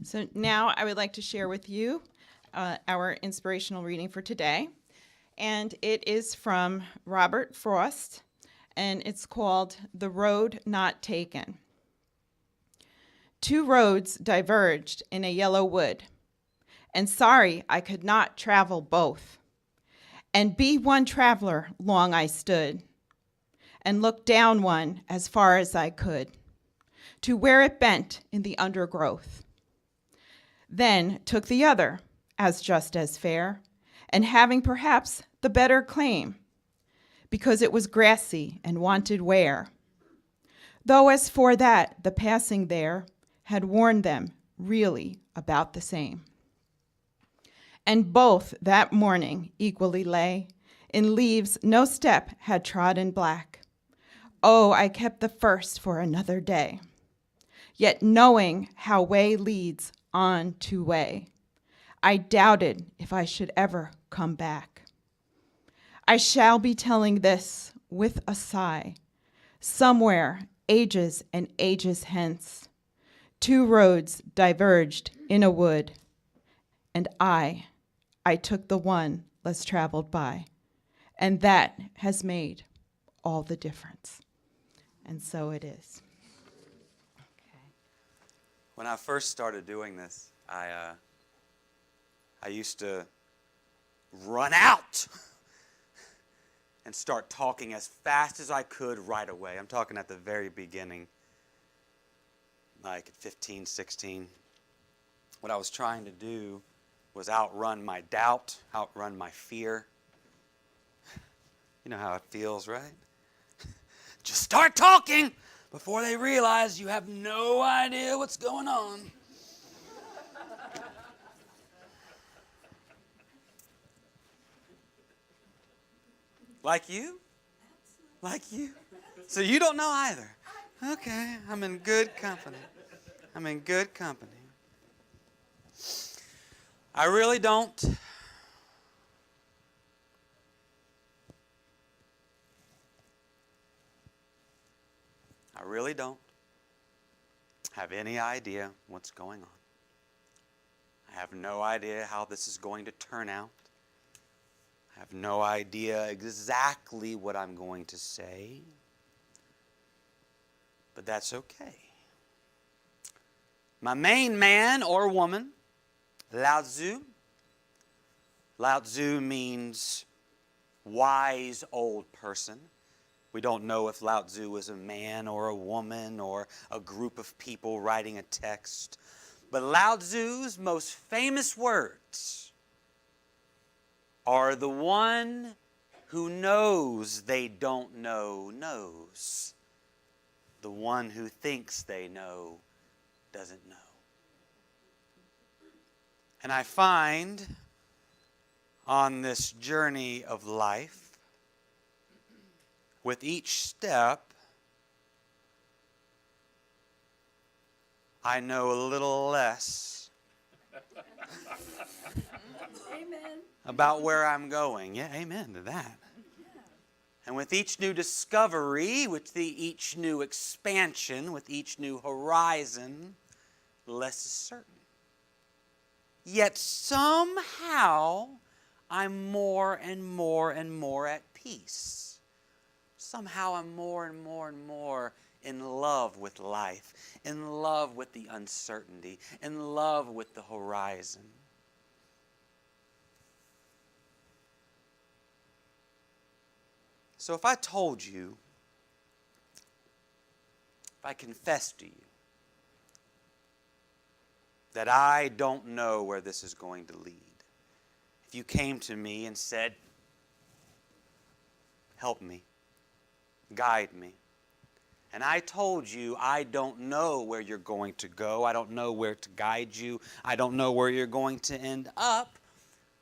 So now I would like to share with you our inspirational reading for today. And it is from Robert Frost, and it's called The Road Not Taken. Two roads diverged in a yellow wood, and sorry I could not travel both. And be one traveler long I stood, and looked down one as far as I could, to where it bent in the undergrowth. Then took the other, as just as fair, and having perhaps the better claim, because it was grassy and wanted wear. Though as for that, the passing there had warned them really about the same. And both that morning equally lay in leaves no step had trodden black. Oh, I kept the first for another day. Yet knowing how way leads on to way, I doubted if I should ever come back. I shall be telling this with a sigh. Somewhere, ages and ages hence, two roads diverged in a wood, and I took the one less traveled by, and that has made all the difference. And so it is. When I first started doing this, I used to run out and start talking as fast as I could right away. I'm talking at the very beginning, like at 15, 16. What I was trying to do was outrun my doubt, outrun my fear. You know how it feels, right? Just start talking before they realize you have no idea what's going on. Like you? Like you? So you don't know either. Okay, I'm in good company. I'm in good company. I really don't. I really don't have any idea what's going on. I have no idea how this is going to turn out. I have no idea exactly what I'm going to say. But that's okay. My main man or woman, Lao Tzu. Lao Tzu means wise old person. We don't know if Lao Tzu was a man or a woman or a group of people writing a text. But Lao Tzu's most famous words are the one who knows they don't know knows. The one who thinks they know doesn't know. And I find on this journey of life, with each step, I know a little less Amen. about where I'm going. Yeah, amen to that. Yeah. And with each new discovery, with each new expansion, with each new horizon, less is certain. Yet somehow I'm more and more and more at peace. Somehow I'm more and more and more in love with life, in love with the uncertainty, in love with the horizon. So if I told you, if I confessed to you that I don't know where this is going to lead, if you came to me and said, help me, guide me, and I told you I don't know where you're going to go, I don't know where to guide you, I don't know where you're going to end up,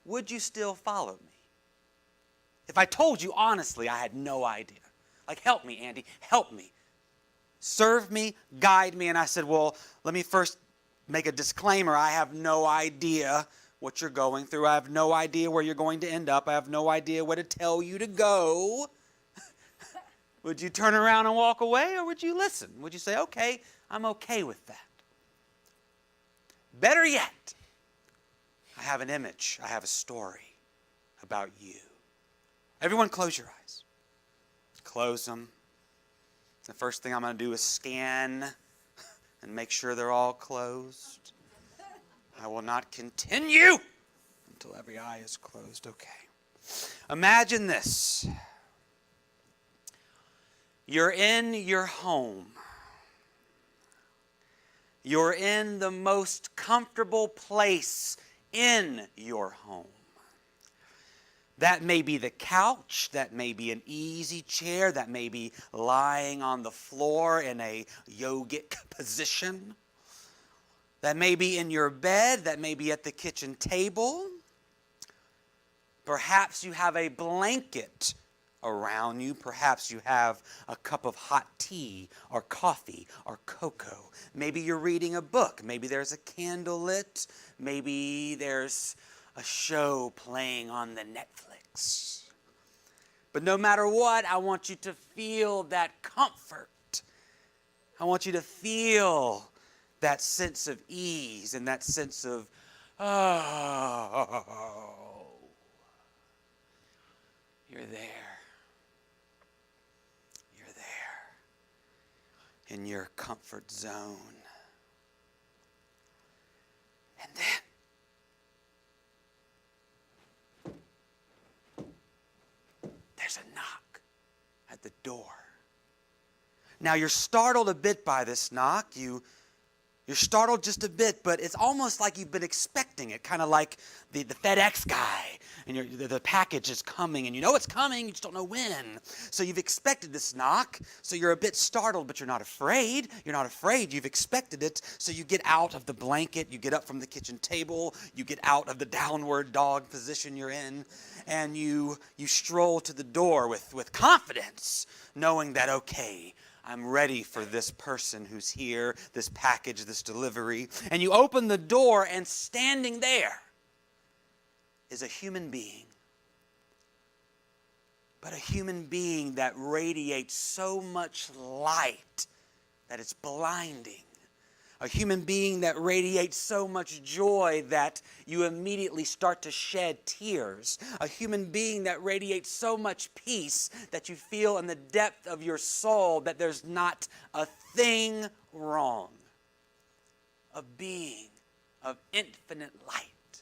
would you still follow me? If I told you honestly I had no idea, like help me, Andy, help me, serve me, guide me, and I said, well, let me first make a disclaimer, I have no idea what you're going through, I have no idea where you're going to end up, I have no idea where to tell you to go. Would you turn around and walk away, or would you listen? Would you say, okay, I'm okay with that? Better yet, I have an image, I have a story about you. Everyone close your eyes. Close them. The first thing I'm going to do is scan and make sure they're all closed. I will not continue until every eye is closed. Okay. Imagine this. You're in your home. You're in the most comfortable place in your home. That may be the couch, that may be an easy chair, that may be lying on the floor in a yogic position. That may be in your bed, that may be at the kitchen table. Perhaps you have a blanket around you. Perhaps you have a cup of hot tea or coffee or cocoa. Maybe you're reading a book. Maybe there's a candle lit. Maybe there's a show playing on the Netflix. But no matter what, I want you to feel that comfort. I want you to feel that sense of ease and that sense of, oh, you're there. You're there in your comfort zone. And then there's a knock at the door. Now you're startled a bit by this knock. You're startled just a bit, but it's almost like you've been expecting it, kind of like the FedEx guy, and the package is coming, and you know it's coming, you just don't know when. So you've expected this knock, so you're a bit startled, but you're not afraid. You're not afraid, you've expected it, so you get out of the blanket, you get up from the kitchen table, you get out of the downward dog position you're in, and you stroll to the door with confidence, knowing that, okay, I'm ready for this person who's here, this package, this delivery. And you open the door, and standing there is a human being. But a human being that radiates so much light that it's blinding. A human being that radiates so much joy that you immediately start to shed tears. A human being that radiates so much peace that you feel in the depth of your soul that there's not a thing wrong. A being of infinite light.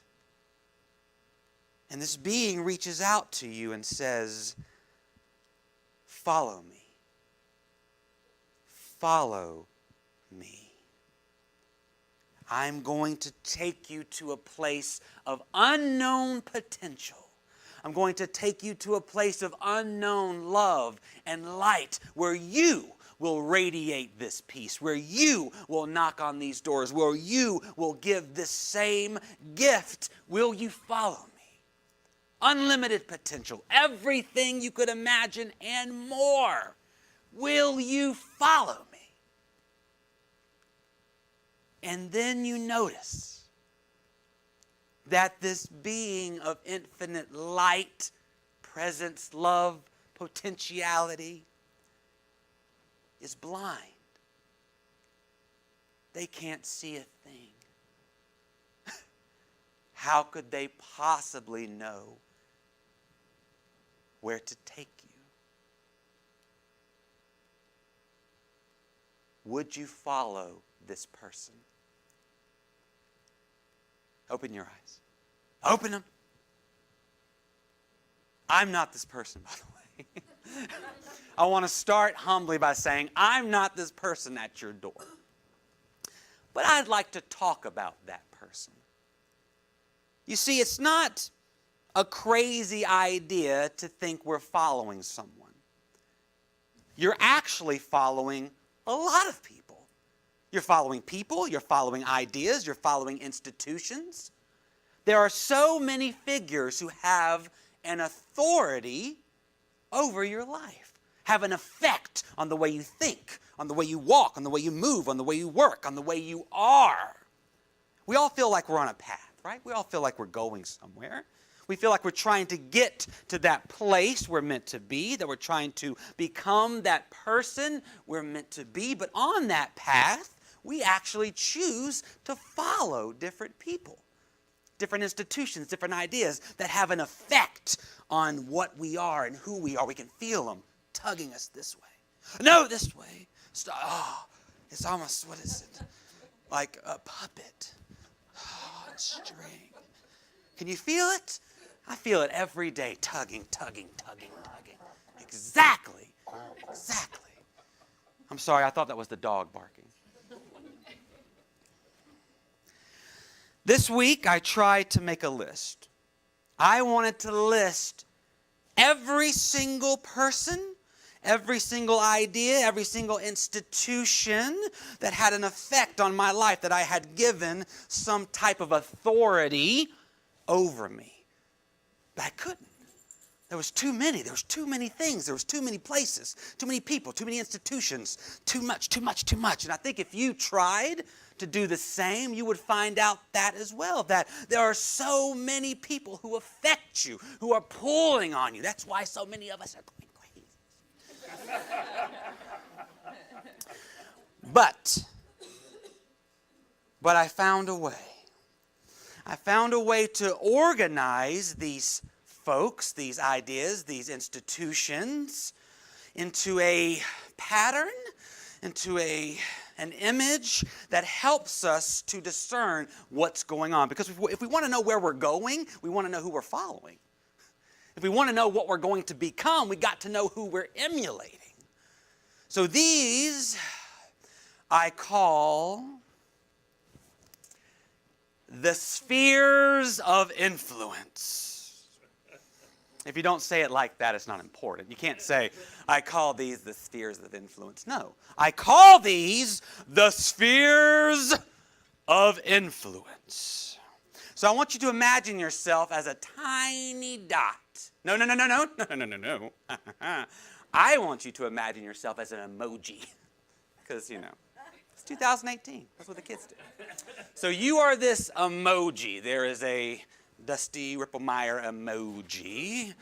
And this being reaches out to you and says, "Follow me. Follow me. I'm going to take you to a place of unknown potential. I'm going to take you to a place of unknown love and light where you will radiate this peace, where you will knock on these doors, where you will give this same gift. Will you follow me? Unlimited potential, everything you could imagine and more. Will you follow me?" And then you notice that this being of infinite light, presence, love, potentiality is blind. They can't see a thing. How could they possibly know where to take you? Would you follow this person? Open your eyes. Open them. I'm not this person, by the way. I want to start humbly by saying I'm not this person at your door. But I'd like to talk about that person. You see, it's not a crazy idea to think we're following someone. You're actually following a lot of people. You're following people, you're following ideas, you're following institutions. There are so many figures who have an authority over your life, have an effect on the way you think, on the way you walk, on the way you move, on the way you work, on the way you are. We all feel like we're on a path, right? We all feel like we're going somewhere. We feel like we're trying to get to that place we're meant to be, that we're trying to become that person we're meant to be. But on that path, we actually choose to follow different people, different institutions, different ideas that have an effect on what we are and who we are. We can feel them tugging us this way. No, this way. Oh, it's almost, what is it? Like a puppet. Oh, a string. Can you feel it? I feel it every day, tugging, tugging, tugging, tugging. Exactly. Exactly. I'm sorry, I thought that was the dog barking. This week, I tried to make a list. I wanted to list every single person, every single idea, every single institution that had an effect on my life, that I had given some type of authority over me. But I couldn't. There was too many. There was too many things. There was too many places, too many people, too many institutions, too much, too much, too much. And I think if you tried to do the same, you would find out that as well, that there are so many people who affect you, who are pulling on you. That's why so many of us are going crazy. But I found a way. I found a way to organize these folks, these ideas, these institutions into a pattern, into an image that helps us to discern what's going on. Because if we want to know where we're going, we want to know who we're following. If we want to know what we're going to become, we got to know who we're emulating. So these I call the spheres of influence. If you don't say it like that, it's not important. You can't say, I call these the spheres of influence. No, I call these the spheres of influence. So I want you to imagine yourself as a tiny dot. No. I want you to imagine yourself as an emoji. Because, it's 2018. That's what the kids do. So you are this emoji. There is a Dusty Ripplemeyer emoji.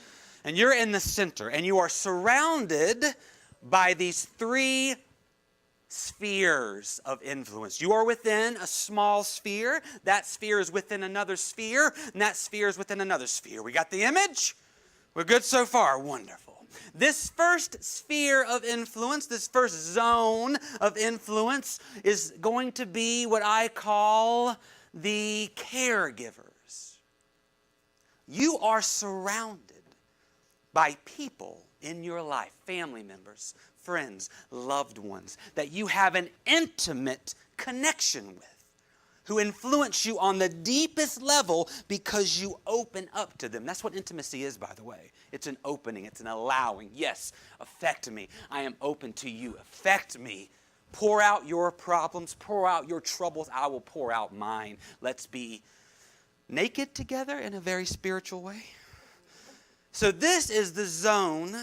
And you're in the center. And you are surrounded by these three spheres of influence. You are within a small sphere. That sphere is within another sphere. And that sphere is within another sphere. We got the image? We're good so far. Wonderful. This first sphere of influence, this first zone of influence is going to be what I call the caregivers. You are surrounded by people in your life, family members, friends, loved ones, that you have an intimate connection with, who influence you on the deepest level because you open up to them. That's what intimacy is, by the way. It's an opening. It's an allowing. Yes, affect me. I am open to you. Affect me. Pour out your problems. Pour out your troubles. I will pour out mine. Let's be naked together in a very spiritual way. So this is the zone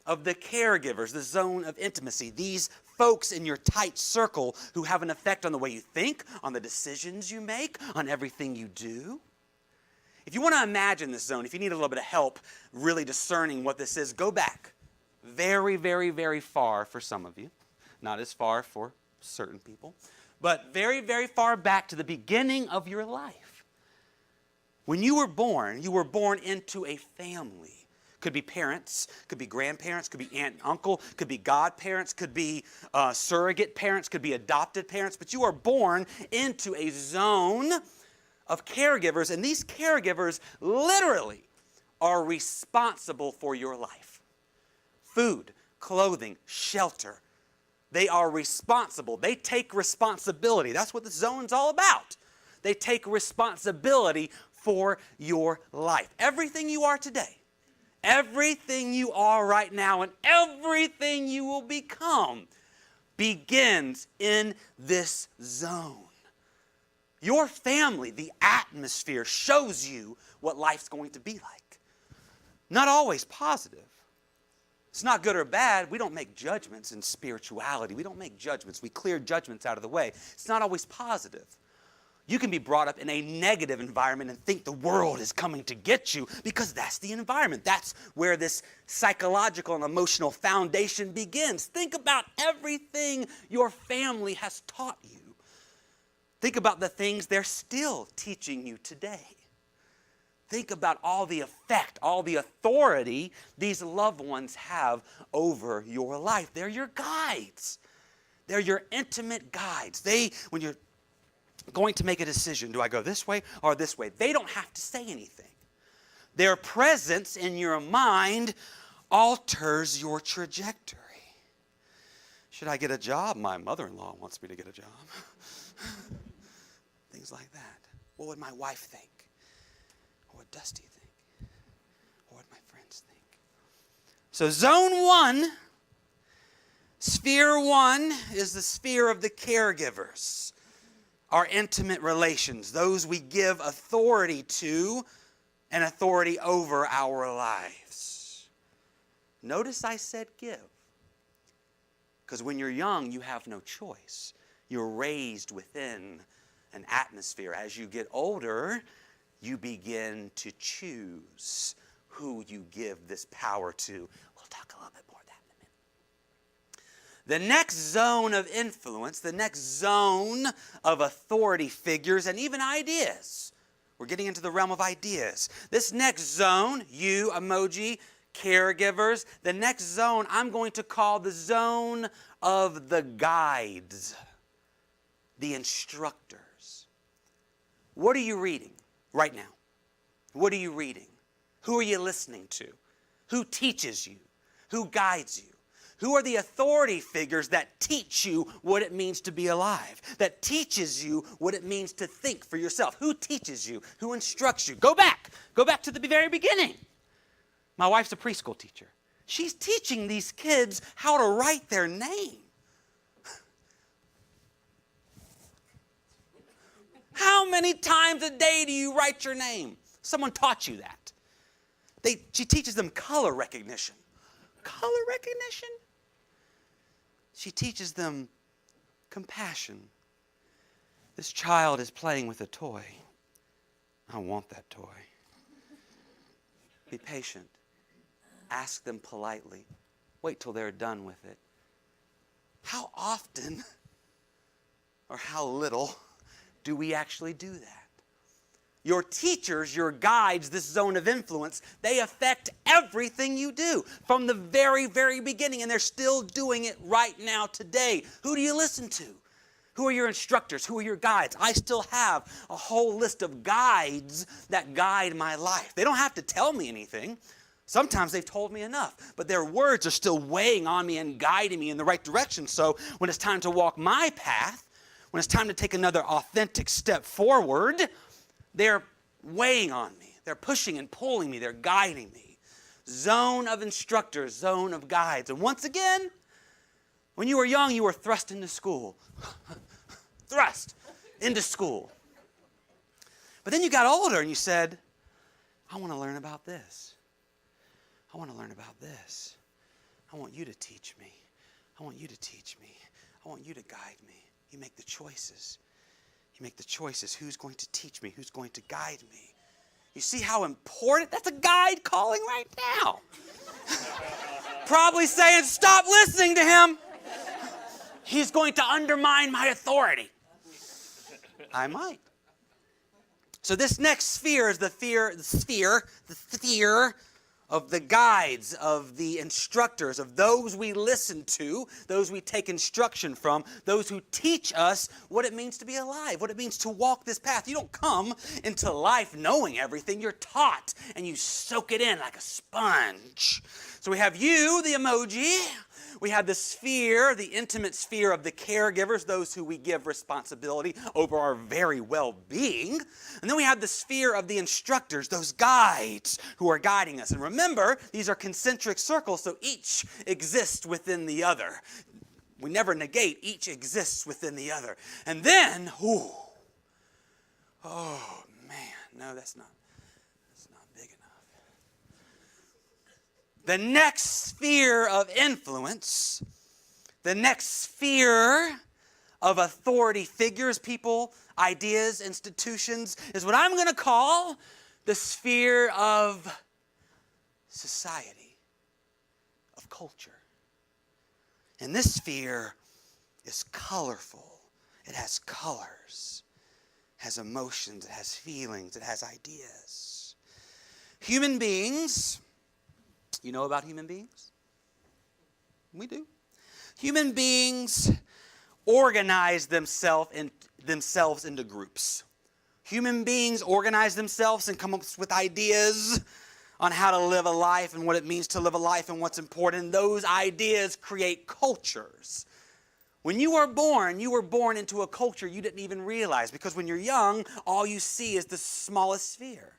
of the caregivers, the zone of intimacy. These folks in your tight circle who have an effect on the way you think, on the decisions you make, on everything you do. If you want to imagine this zone, if you need a little bit of help really discerning what this is, go back very, very, very far for some of you. Not as far for certain people, but very, very far back to the beginning of your life. When you were born into a family. Could be parents, could be grandparents, could be aunt and uncle, could be godparents, could be surrogate parents, could be adopted parents. But you are born into a zone of caregivers, and these caregivers literally are responsible for your life. Food, clothing, shelter. They are responsible. They take responsibility. That's what the zone's all about. They take responsibility for your life. Everything you are today. Everything you are right now and everything you will become begins in this zone. Your family, the atmosphere, shows you what life's going to be like. Not always positive. It's not good or bad. We don't make judgments in spirituality. We don't make judgments. We clear judgments out of the way. It's not always positive. You can be brought up in a negative environment and think the world is coming to get you because that's the environment. That's where this psychological and emotional foundation begins. Think about everything your family has taught you Think about the things they're still teaching you today. Think about all the effect, all the authority these loved ones have over your life. They're your guides. They're your intimate guides. When you're going to make a decision, do I go this way or this way? They don't have to say anything. Their presence in your mind alters your trajectory. Should I get a job? My mother-in-law wants me to get a job. Things like that. What would my wife think? What would Dusty think? What would my friends think? So zone 1, sphere 1 is the sphere of the caregivers. Our intimate relations, those we give authority to and authority over our lives. Notice I said give. Because when you're young, you have no choice. You're raised within an atmosphere. As you get older, you begin to choose who you give this power to. We'll talk a little bit more of that in a minute. The next zone of influence, the next zone of authority figures and even ideas. We're getting into the realm of ideas. This next zone, you, emoji, caregivers, the next zone I'm going to call the zone of the guides, the instructors. What are you reading right now? What are you reading? Who are you listening to? Who teaches you? Who guides you? Who are the authority figures that teach you what it means to be alive? That teaches you what it means to think for yourself? Who teaches you? Who instructs you? Go back. Go back to the very beginning. My wife's a preschool teacher. She's teaching these kids how to write their name. How many times a day do you write your name? Someone taught you that. She teaches them color recognition. Color recognition? She teaches them compassion. This child is playing with a toy. I want that toy. Be patient. Ask them politely. Wait till they're done with it. How often or how little do we actually do that? Your teachers, your guides, this zone of influence, they affect everything you do from the very, very beginning, and they're still doing it right now today. Who do you listen to? Who are your instructors? Who are your guides? I still have a whole list of guides that guide my life. They don't have to tell me anything. Sometimes they've told me enough, but their words are still weighing on me and guiding me in the right direction. So when it's time to walk my path, when it's time to take another authentic step forward, they're weighing on me. They're pushing and pulling me. They're guiding me. Zone of instructors, zone of guides. And once again, when you were young, you were thrust into school. Thrust into school. But then you got older and you said, I want to learn about this. I want to learn about this. I want you to teach me. I want you to teach me. I want you to guide me. You make the choices. You make the choices. Who's going to teach me? Who's going to guide me? You see how important? That's a guide calling right now. Probably saying, stop listening to him. He's going to undermine my authority. I might. So this next sphere is the sphere of the guides, of the instructors, of those we listen to, those we take instruction from, those who teach us what it means to be alive, what it means to walk this path. You don't come into life knowing everything. You're taught, and you soak it in like a sponge. So we have you, the emoji. We have the sphere, the intimate sphere of the caregivers, those who we give responsibility over our very well-being. And then we have the sphere of the instructors, those guides who are guiding us. And remember, these are concentric circles, so each exists within the other. We never negate, each exists within the other. And then, oh man, no, that's not big enough. The next sphere of influence, the next sphere of authority figures, people, ideas, institutions, is what I'm going to call the sphere of society, of culture. And this sphere is colorful. It has colors. has emotions, it has feelings, it has ideas. Human beings, you know about human beings? We do. Human beings organize themselves into groups. Human beings organize themselves and come up with ideas on how to live a life and what it means to live a life and what's important. Those ideas create cultures. When you were born into a culture you didn't even realize, because when you're young, all you see is the smallest sphere.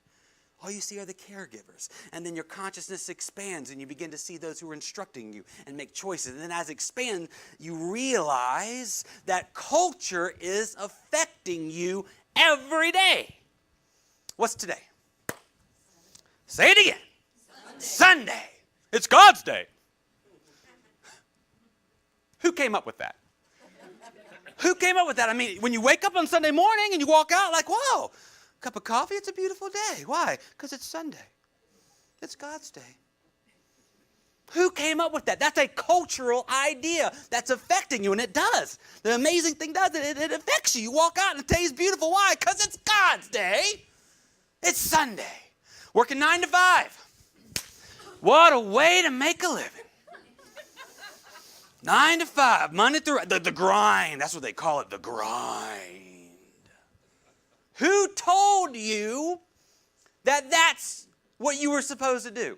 All you see are the caregivers. And then your consciousness expands and you begin to see those who are instructing you and make choices. And then as it expands, you realize that culture is affecting you every day. What's today? Say it again. Sunday. It's God's day. Who came up with that? Who came up with that? I mean, when you wake up on Sunday morning and you walk out like, whoa, cup of coffee, it's a beautiful day. Why? Because it's Sunday. It's God's day. Who came up with that? That's a cultural idea that's affecting you, and it does. The amazing thing does it affects you. You walk out and the day's beautiful. Why? Because it's God's day. It's Sunday. Working 9 to 5. What a way to make a living. 9 to 5, Monday through the grind. That's what they call it, the grind. Who told you that that's what you were supposed to do?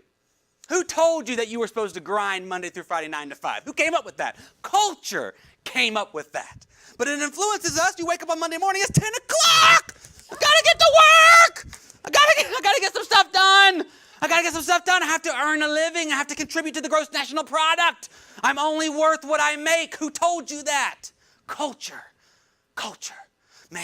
Who told you that you were supposed to grind Monday through Friday, 9 to 5? Who came up with that? Culture came up with that. But it influences us. You wake up on Monday morning, it's 10 o'clock. I gotta get to work. I gotta get some stuff done. I have to earn a living. I have to contribute to the gross national product. I'm only worth what I make. Who told you that? Culture. Man.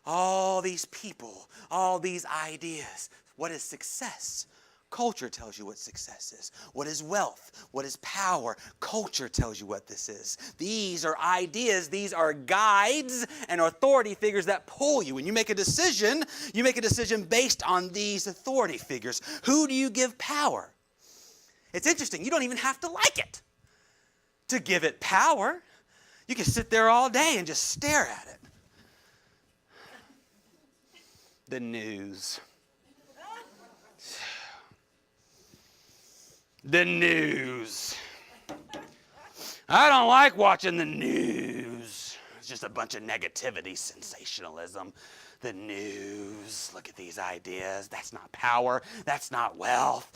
All these people, all these ideas. What is success? Culture tells you what success is. What is wealth? What is power? Culture tells you what this is. These are ideas. These are guides and authority figures that pull you. When you make a decision based on these authority figures. Who do you give power? It's interesting. You don't even have to like it to give it power. You can sit there all day and just stare at it. The news. The news. I don't like watching the news. It's just a bunch of negativity, sensationalism. The news. Look at these ideas. That's not power. That's not wealth.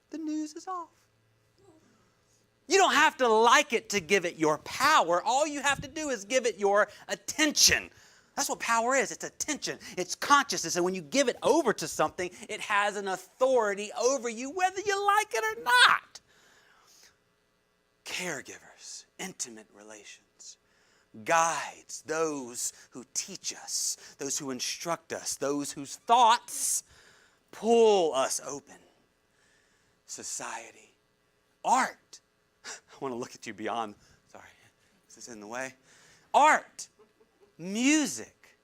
The news is off. You don't have to like it to give it your power. All you have to do is give it your attention. That's what power is. It's attention. It's consciousness. And when you give it over to something, it has an authority over you, whether you like it or not. Caregivers, intimate relations, guides, those who teach us, those who instruct us, those whose thoughts pull us open. Society, art. I want to look at you beyond, sorry, this is in the way. Art, music.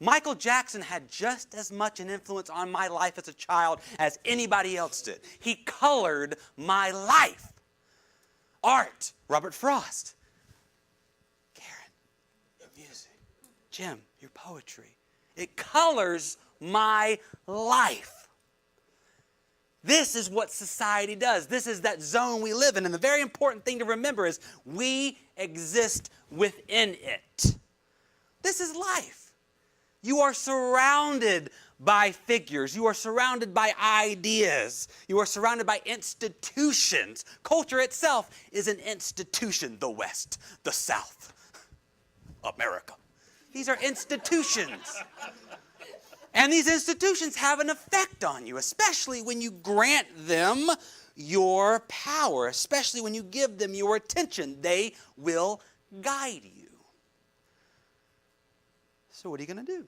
Michael Jackson had just as much an influence on my life as a child as anybody else did. He colored my life. Art, Robert Frost. Karen, your music. Jim, your poetry. It colors my life. This is what society does. This is that zone we live in. And the very important thing to remember is we exist within it. This is life. You are surrounded by figures. You are surrounded by ideas. You are surrounded by institutions. Culture itself is an institution. The West, the South, America. These are institutions. And these institutions have an effect on you, especially when you grant them your power, especially when you give them your attention. They will guide you. So what are you going to do?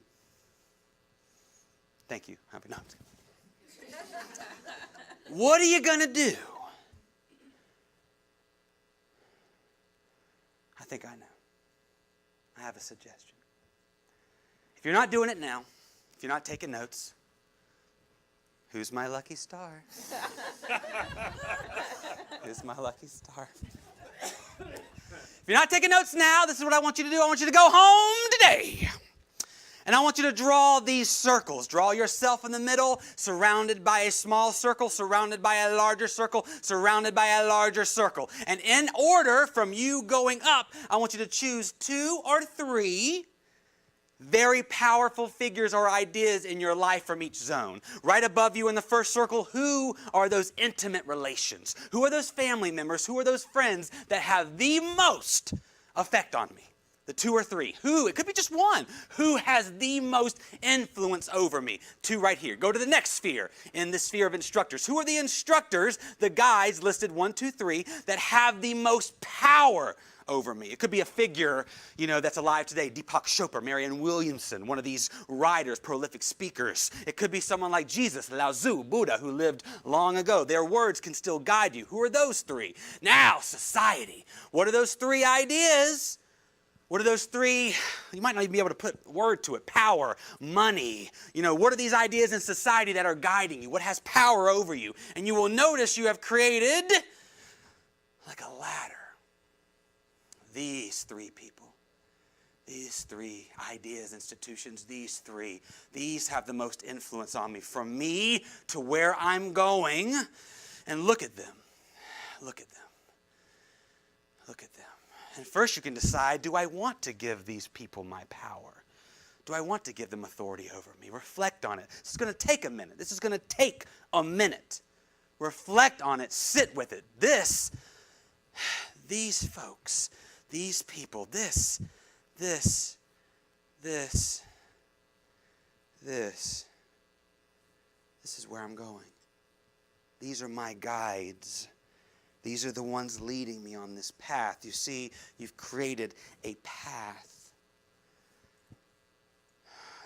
Thank you. Happy night. What are you going to do? I think I know. I have a suggestion. If you're not doing it now, if you're not taking notes, Who's my lucky star? Who's my lucky star? If you're not taking notes now, this is what I want you to do. I want you to go home today. And I want you to draw these circles. Draw yourself in the middle, surrounded by a small circle, surrounded by a larger circle, surrounded by a larger circle. And in order from you going up, I want you to choose 2 or 3 very powerful figures or ideas in your life from each zone. Right above you in the first circle, who are those intimate relations? Who are those family members? Who are those friends that have the most effect on me? The 2 or 3. Who? It could be just one. Who has the most influence over me? 2 right here. Go to the next sphere, in the sphere of instructors. Who are the instructors, the guys listed 1, 2, 3, that have the most power over me? It could be a figure, that's alive today. Deepak Chopra, Marianne Williamson, one of these writers, prolific speakers. It could be someone like Jesus, Lao Tzu, Buddha, who lived long ago. Their words can still guide you. Who are those 3? Now, society. What are those 3 ideas? What are those 3, you might not even be able to put word to it, power, money. What are these ideas in society that are guiding you? What has power over you? And you will notice you have created like a ladder. These 3 people, these 3 ideas, institutions, these 3, these have the most influence on me, from me to where I'm going. And look at them, look at them, look at them. And first you can decide, do I want to give these people my power? Do I want to give them authority over me? Reflect on it. This is going to take a minute. This is going to take a minute. Reflect on it. Sit with it. These folks, these people, this is where I'm going. These are my guides. These are the ones leading me on this path. You see, you've created a path.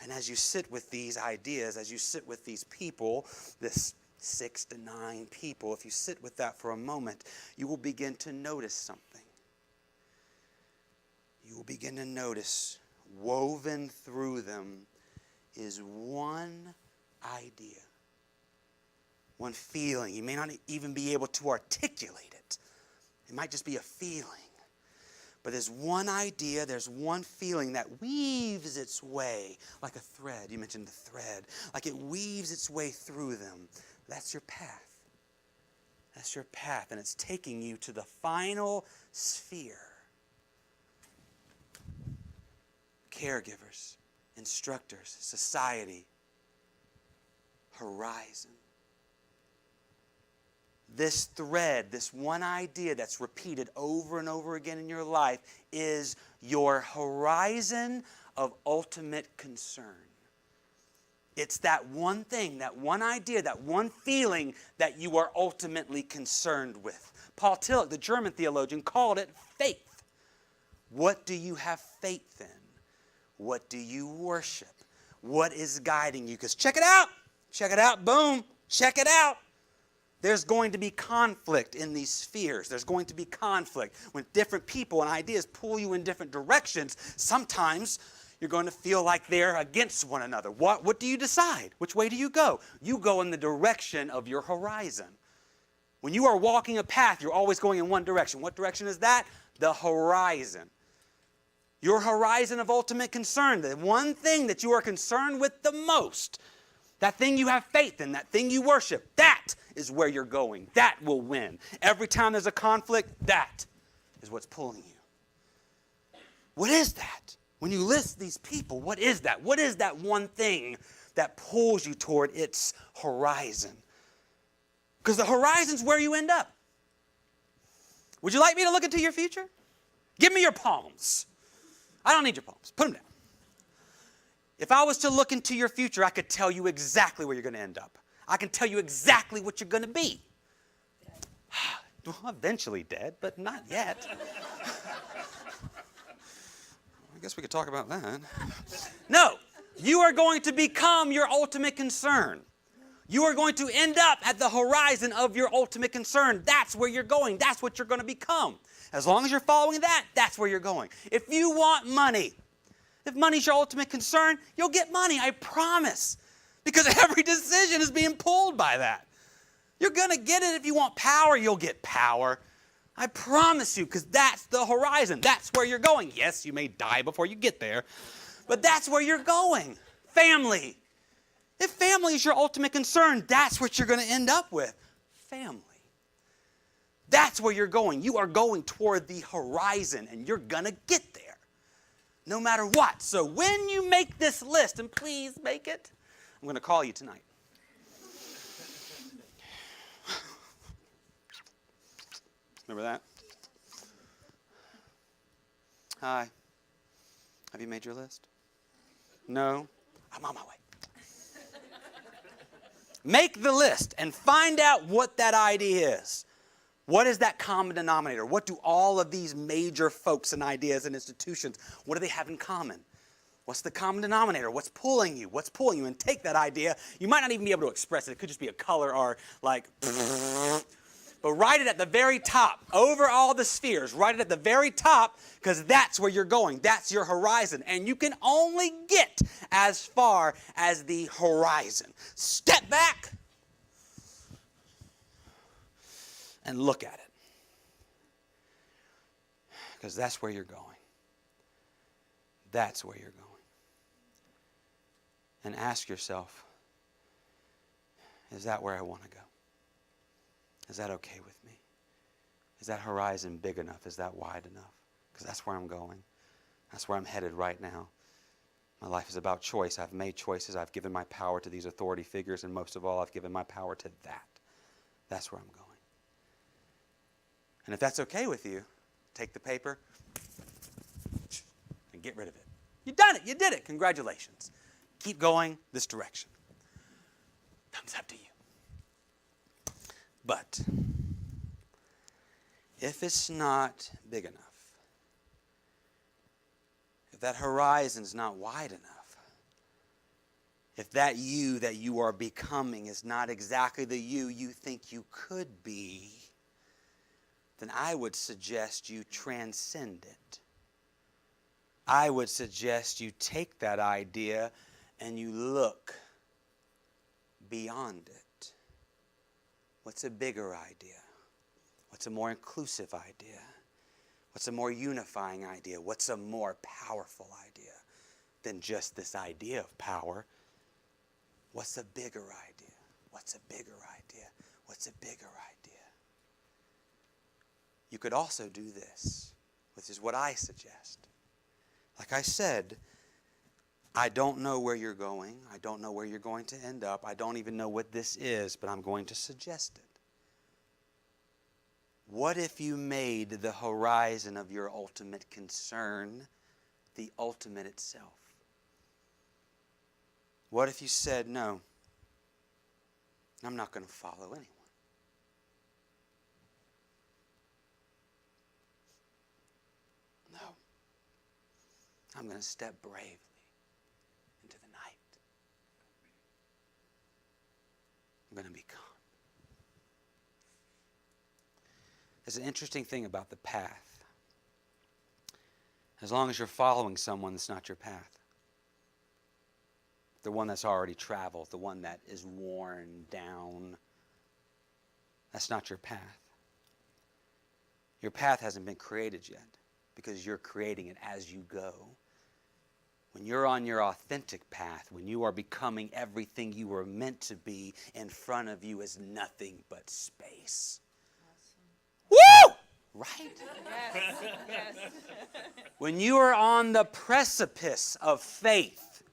And as you sit with these ideas, as you sit with these people, this 6 to 9 people, if you sit with that for a moment, you will begin to notice something. You will begin to notice, woven through them is one idea. One feeling. You may not even be able to articulate it. It might just be a feeling. But there's one idea, there's one feeling that weaves its way like a thread. You mentioned the thread. Like it weaves its way through them. That's your path. That's your path. And it's taking you to the final sphere. Caregivers, instructors, society, horizon. This thread, this one idea that's repeated over and over again in your life is your horizon of ultimate concern. It's that one thing, that one idea, that one feeling that you are ultimately concerned with. Paul Tillich, the German theologian, called it faith. What do you have faith in? What do you worship? What is guiding you? Because check it out, boom, check it out. There's going to be conflict in these spheres. There's going to be conflict when different people and ideas pull you in different directions. Sometimes you're going to feel like they're against one another. What do you decide? Which way do you go? You go in the direction of your horizon. When you are walking a path, you're always going in one direction. What direction is that? The horizon. Your horizon of ultimate concern, the one thing that you are concerned with the most, that thing you have faith in, that thing you worship, that is where you're going. That will win. Every time there's a conflict, that is what's pulling you. What is that? When you list these people, what is that? What is that one thing that pulls you toward its horizon? Because the horizon's where you end up. Would you like me to look into your future? Give me your palms. I don't need your palms. Put them down. If I was to look into your future, I could tell you exactly where you're going to end up. I can tell you exactly what you're going to be. Well, eventually dead, but not yet. I guess we could talk about that. No, you are going to become your ultimate concern. You are going to end up at the horizon of your ultimate concern. That's where you're going. That's what you're going to become. As long as you're following that, that's where you're going. If you want money, if money's your ultimate concern, you'll get money, I promise. Because every decision is being pulled by that. You're going to get it. If you want power, you'll get power. I promise you, because that's the horizon. That's where you're going. Yes, you may die before you get there, but that's where you're going. Family. If family is your ultimate concern, that's what you're going to end up with. Family. That's where you're going. You are going toward the horizon, and you're going to get there no matter what. So when you make this list, and please make it, I'm going to call you tonight. Remember that? Hi. Have you made your list? No? I'm on my way. Make the list and find out what that idea is. What is that common denominator? What do all of these major folks and ideas and institutions, what do they have in common? What's the common denominator? What's pulling you? What's pulling you? And take that idea. You might not even be able to express it. It could just be a color or like, but write it at the very top, over all the spheres. Write it at the very top, because that's where you're going. That's your horizon. And you can only get as far as the horizon. Step back and look at it, because that's where you're going. That's where you're going. And ask yourself, is that where I want to go? Is that okay with me? Is that horizon big enough? Is that wide enough? Because that's where I'm going. That's where I'm headed right now. My life is about choice. I've made choices. I've given my power to these authority figures, and most of all, I've given my power to that. That's where I'm going. And if that's okay with you, take the paper and get rid of it. You've done it. You did it. Congratulations. Keep going this direction. Thumbs up to you. But if it's not big enough, if that horizon's not wide enough, if that you are becoming is not exactly the you think you could be, then I would suggest you transcend it. I would suggest you take that idea and you look beyond it. What's a bigger idea? What's a more inclusive idea? What's a more unifying idea? What's a more powerful idea than just this idea of power? What's a bigger idea? What's a bigger idea? What's a bigger idea? You could also do this, which is what I suggest. Like I said, I don't know where you're going. I don't know where you're going to end up. I don't even know what this is, but I'm going to suggest it. What if you made the horizon of your ultimate concern the ultimate itself? What if you said, no, I'm not going to follow anyone. No. I'm going to step bravely into the night. I'm going to be calm. There's an interesting thing about the path. As long as you're following someone that's not your path, the one that's already traveled, the one that is worn down, that's not your path. Your path hasn't been created yet because you're creating it as you go. When you're on your authentic path, when you are becoming everything you were meant to be, in front of you is nothing but space. Woo! Right? Yes, yes. When you are on the precipice of faith,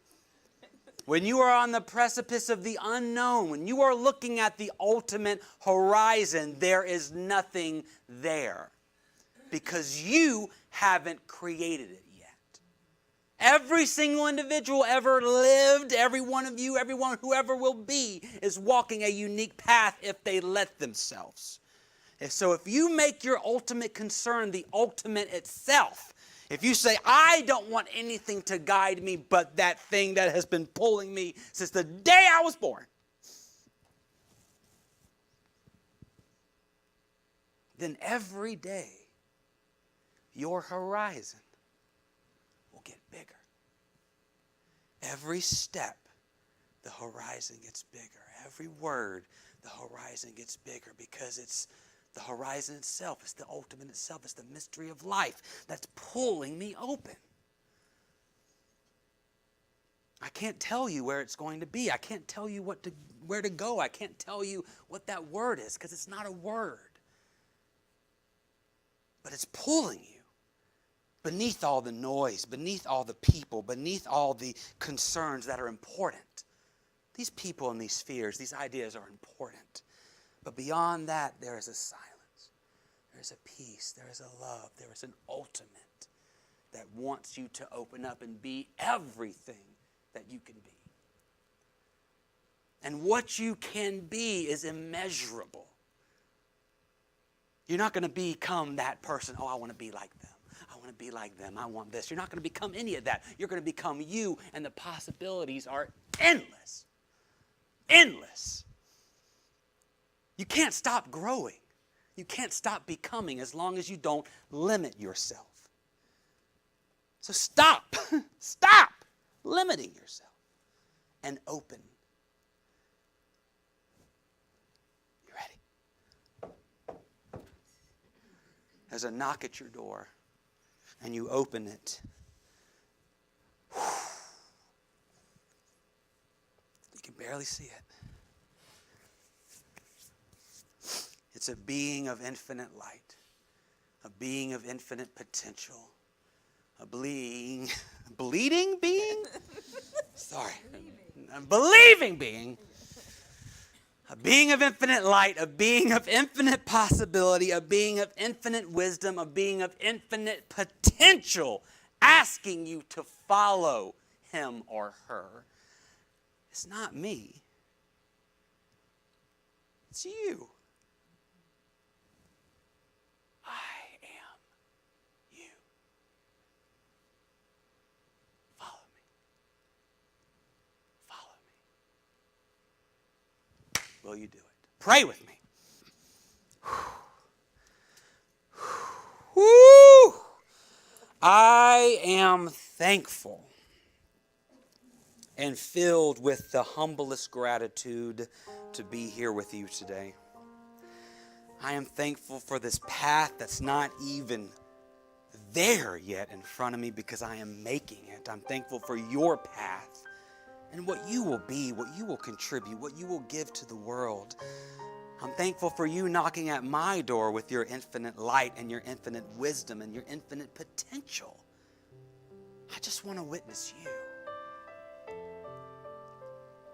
when you are on the precipice of the unknown, when you are looking at the ultimate horizon, there is nothing there because you haven't created it yet. Every single individual ever lived, every one of you, everyone whoever will be, is walking a unique path if they let themselves. So if you make your ultimate concern the ultimate itself, if you say, I don't want anything to guide me but that thing that has been pulling me since the day I was born, then every day your horizon will get bigger. Every step the horizon gets bigger. Every word, the horizon gets bigger, because it's the horizon itself. It's the ultimate itself. It's the mystery of life that's pulling me open. I can't tell you where it's going to be. I can't tell you where to go. I can't tell you what that word is, because it's not a word. But it's pulling you beneath all the noise, beneath all the people, beneath all the concerns that are important. These people and these fears, these ideas are important. But beyond that, there is a silence. There is a peace. There is a love. There is an ultimate that wants you to open up and be everything that you can be. And what you can be is immeasurable. You're not going to become that person. Oh, I want to be like them. I want to be like them. I want this. You're not going to become any of that. You're going to become you, and the possibilities are endless. Endless. You can't stop growing. You can't stop becoming as long as you don't limit yourself. So stop. Stop limiting yourself and open. You ready? There's a knock at your door, and you open it. You can barely see it. It's a being of infinite light, a being of infinite potential, a bleeding being? Sorry. A believing being. A being of infinite light, a being of infinite possibility, a being of infinite wisdom, a being of infinite potential, asking you to follow him or her. It's not me. It's you. I am you. Follow me. Follow me. Will you do it? Pray with me. Woo! I am thankful and filled with the humblest gratitude to be here with you today. I am thankful for this path that's not even there yet in front of me, because I am making it. I'm thankful for your path and what you will be, what you will contribute, what you will give to the world. I'm thankful for you knocking at my door with your infinite light and your infinite wisdom and your infinite potential. I just want to witness you.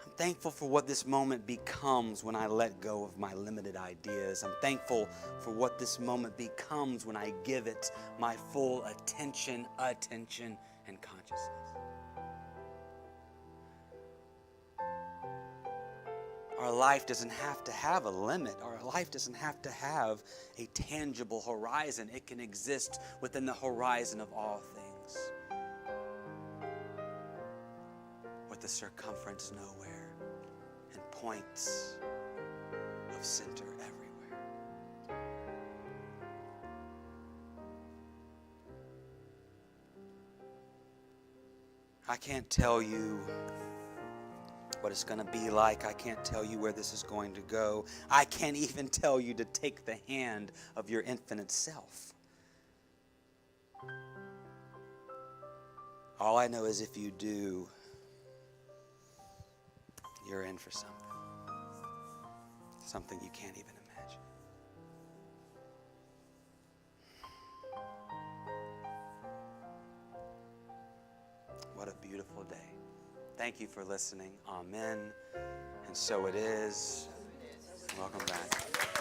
I'm thankful for what this moment becomes when I let go of my limited ideas. I'm thankful for what this moment becomes when I give it my full attention, and consciousness. Our life doesn't have to have a limit. Our life doesn't have to have a tangible horizon. It can exist within the horizon of all things, with the circumference nowhere and points of center everywhere. I can't tell you what it's going to be like. I can't tell you where this is going to go. I can't even tell you to take the hand of your infinite self. All I know is if you do, you're in for something. Something you can't even imagine. What a beautiful day. Thank you for listening. Amen. And so it is. Welcome back.